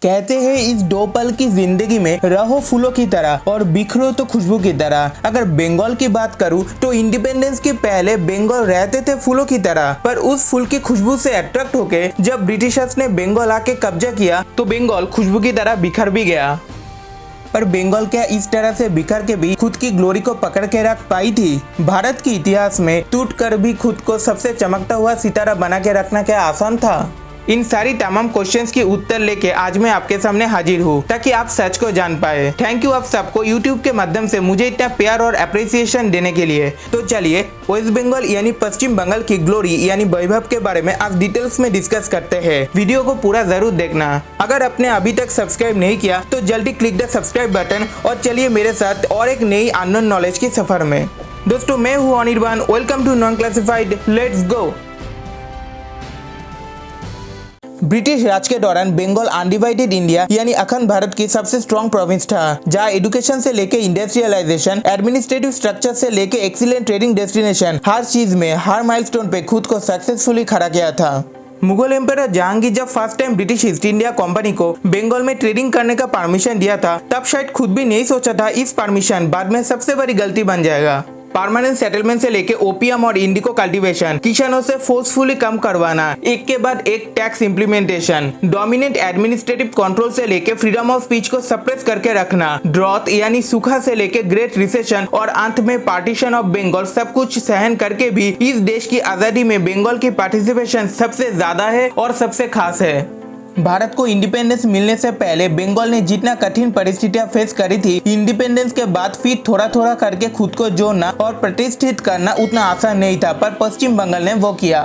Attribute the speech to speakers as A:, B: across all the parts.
A: कहते हैं इस 2 पल की जिंदगी में रहो फूलों की तरह और बिखरो तो खुशबू की तरह। अगर बंगाल की बात करूं तो इंडिपेंडेंस के पहले बंगाल रहते थे फूलों की तरह, पर उस फूल की खुशबू से अट्रैक्ट होके जब ब्रिटिशर्स ने बंगाल आके कब्जा किया तो बंगाल खुशबू की तरह बिखर भी गया। पर बंगाल क्या इस तरह से बिखर के भी खुद की ग्लोरी को पकड़ के रख पाई थी? भारत के इतिहास में टूट कर भी खुद को सबसे चमकता हुआ सितारा बना के रखना क्या आसान था? इन सारी तमाम क्वेश्चंस की उत्तर लेके आज मैं आपके सामने हाजिर हूँ ताकि आप सच को जान पाए। थैंक यू आप सबको यूट्यूब के माध्यम से मुझे इतना प्यार और अप्रिसिएशन देने के लिए। तो चलिए वेस्ट बंगाल यानी पश्चिम बंगाल की ग्लोरी यानी वैभव के बारे में आज डिटेल्स में डिस्कस करते हैं। वीडियो को पूरा जरूर देखना। अगर आपने अभी तक सब्सक्राइब नहीं किया तो जल्दी क्लिक द सब्सक्राइब बटन और चलिए मेरे साथ और एक नई अननोन नॉलेज की सफर में। दोस्तों मैं हूँ Anirban, welcome to non classified, let's go. British Raj के दौरान बंगाल अनडिवाइडेड इंडिया यानी अखंड भारत की सबसे स्ट्रॉन्ग प्रोविंस था, जहां एजुकेशन से लेके इंडस्ट्रियलाइजेशन, एडमिनिस्ट्रेटिव स्ट्रक्चर से लेके एक्सीलेंट ट्रेडिंग डेस्टिनेशन, हर चीज में हर माइलस्टोन पे खुद को सक्सेसफुली खड़ा किया था। मुगल एम्पायर जहांगीर जब first time British east India company को बंगाल में ट्रेडिंग करने का परमिशन दिया था, तब शायद खुद भी नहीं सोचा था इस परमिशन बाद में सबसे बड़ी गलती बन जाएगा। परमानेंट सेटलमेंट से लेके ओपियम और इंडिको कल्टीवेशन, किसानों से फोर्सफुली कम करवाना, एक के बाद एक tax implementation, dominant administrative control से लेके फ्रीडम ऑफ स्पीच को सप्रेस करके रखना, ड्रॉथ यानी सूखा से लेके ग्रेट रिसेशन और अंत में पार्टीशन ऑफ बंगाल, सब कुछ सहन करके भी इस देश की आजादी में बंगाल की पार्टिसिपेशन सबसे ज्यादा है और सबसे खास है। भारत को इंडिपेंडेंस मिलने से पहले बंगाल ने जितना कठिन परिस्थितियां फेस करी थी, इंडिपेंडेंस के बाद फिर थोड़ा थोड़ा करके खुद को जोड़ना और प्रतिष्ठित करना उतना आसान नहीं था, पर पश्चिम बंगाल ने वो किया।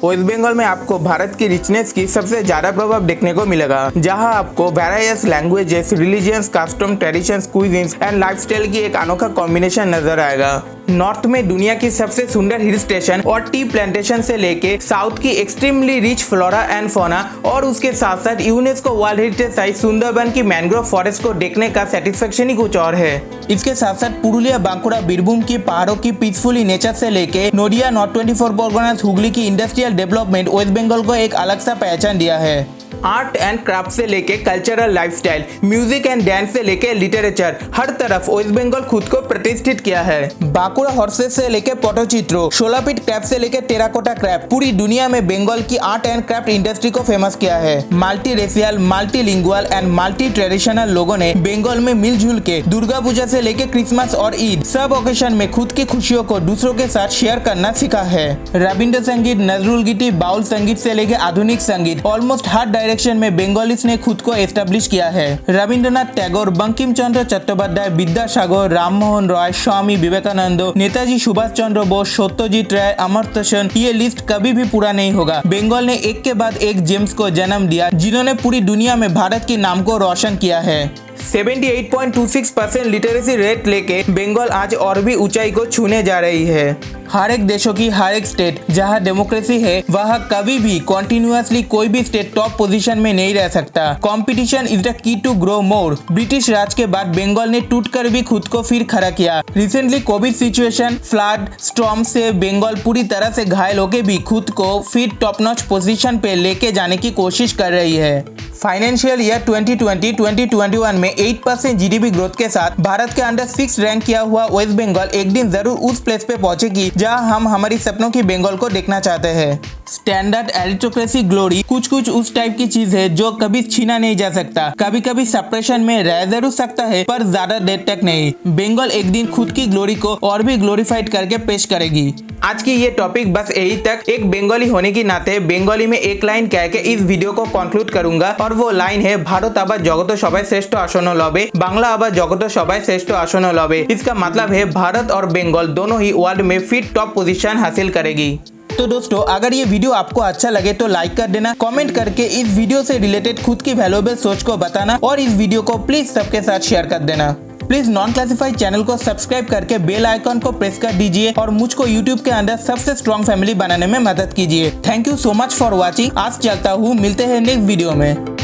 A: वेस्ट बंगाल में आपको भारत की रिचनेस की सबसे ज्यादा प्रभाव देखने को मिलेगा, जहां आपको various languages, religions, custom, traditions, cuisines and lifestyle की एक अनोखा कॉम्बिनेशन नजर आएगा। नॉर्थ में दुनिया की सबसे सुंदर हिल स्टेशन और टी प्लांटेशन से लेके साउथ की extremely rich flora and fauna और उसके साथ साथ UNESCO world heritage site Sundarban की मैंग्रोव फॉरेस्ट को देखने का सेटिस्फेक्शन ही कुछ और है। इसके साथ साथ पुरुलिया, बांकुड़ा, बीरभूम की पहाड़ों की पीसफुली नेचर से लेके नोडिया, नॉर्थ 24 परगनास, हुगली की इंडस्ट्रियल डेवलपमेंट वेस्ट बंगाल को एक अलग सा पहचान दिया है। आर्ट एंड क्राफ्ट से लेके cultural lifestyle, music and dance से लेके लिटरेचर, हर तरफ वेस्ट बंगाल खुद को प्रतिष्ठित किया है। बांकुड़ा हॉर्सेस से लेके पटचित्रों, शोलापीट क्रैफ्ट से लेके टेराकोटा क्रैफ्ट, पूरी दुनिया में बंगाल की आर्ट एंड क्राफ्ट इंडस्ट्री को फेमस किया है। Multi racial, multilingual and multi traditional लोगों ने बंगाल में मिलजुल के दुर्गा पूजा से लेके क्रिसमस और ईद सब ओकेशन में खुद की खुशियों को दूसरों के साथ शेयर करना सीखा है। रविंद्र संगीत, नजरुल गीति, बाउल संगीत से लेके आधुनिक संगीत, ऑलमोस्ट हर डायरेक्शन में बंगालीस ने खुद को एस्टेब्लिश किया है। रविंद्रनाथ टैगोर, बंकिम चंद्र चट्टोपाध्याय, विद्यासागर, राममोहन रॉय, स्वामी विवेकानंद, नेताजी सुभाष चंद्र बोस, सत्यजीत राय, अमर्त्य सेन, ये लिस्ट कभी भी पूरा नहीं होगा। बंगाल ने एक के बाद एक जेम्स को जन्म दिया, जिन्होंने पूरी दुनिया में भारत के नाम को रोशन किया है। 78.26% लिटरेसी रेट लेके बंगाल आज और भी ऊंचाई को छूने जा रही है। हर एक देशों की हर एक स्टेट जहां डेमोक्रेसी है, वहां कभी भी कॉन्टिन्यूअसली कोई भी स्टेट टॉप पोजीशन में नहीं रह सकता। Competition is the key to grow more. British Raj के बाद बंगाल ने टूटकर भी खुद को फिर खड़ा किया। Recently Covid situation, flood, storm से बंगाल पूरी तरह से घायल होके भी खुद को फिर टॉप नॉच पोजीशन पे लेके जाने की कोशिश कर रही है। फाइनेंशियल ईयर 2020-2021 में 8% जीडीपी ग्रोथ के साथ भारत के अंडर 6 रैंक किया हुआ वेस्ट बंगाल एक दिन जरूर उस प्लेस पे पहुंचेगी जहां हम हमारी सपनों की बंगाल को देखना चाहते हैं। स्टैंडर्ड एरिस्टोक्रेसी ग्लोरी कुछ उस टाइप की चीज है जो कभी छीना नहीं जा सकता। कभी कभी सप्रेशन में रह जरूर सकता है, पर ज्यादा देर तक नहीं। बंगाल एक दिन खुद की ग्लोरी को और भी ग्लोरीफाइड करके पेश करेगी। आज की ये टॉपिक बस यही तक। एक बंगाली होने की नाते बंगाली में एक लाइन कह के इस वीडियो को कंक्लूड करूंगा, और वो लाइन है, भारत आबार जगत सबाई श्रेष्ठ आसन लबे, बांग्ला आबार जगत सबाई श्रेष्ठ आसन लबे। इसका मतलब है भारत और बंगाल दोनों ही वर्ल्ड में फिर टॉप पोजीशन हासिल करेगी। तो दोस्तों, अगर ये वीडियो आपको अच्छा लगे तो लाइक कर देना, कमेंट करके इस वीडियो से रिलेटेड खुद की वैल्यूएबल सोच को बताना, और इस वीडियो को प्लीज सबके साथ शेयर कर देना। प्लीज नॉन क्लासिफाइड चैनल को सब्सक्राइब करके बेल आइकन को प्रेस कर दीजिए और मुझको यूट्यूब के अंदर सबसे स्ट्रॉन्ग फैमिली बनाने में मदद कीजिए। Thank you so much for watching. आज चलता हूँ, मिलते हैं नेक्स्ट वीडियो में।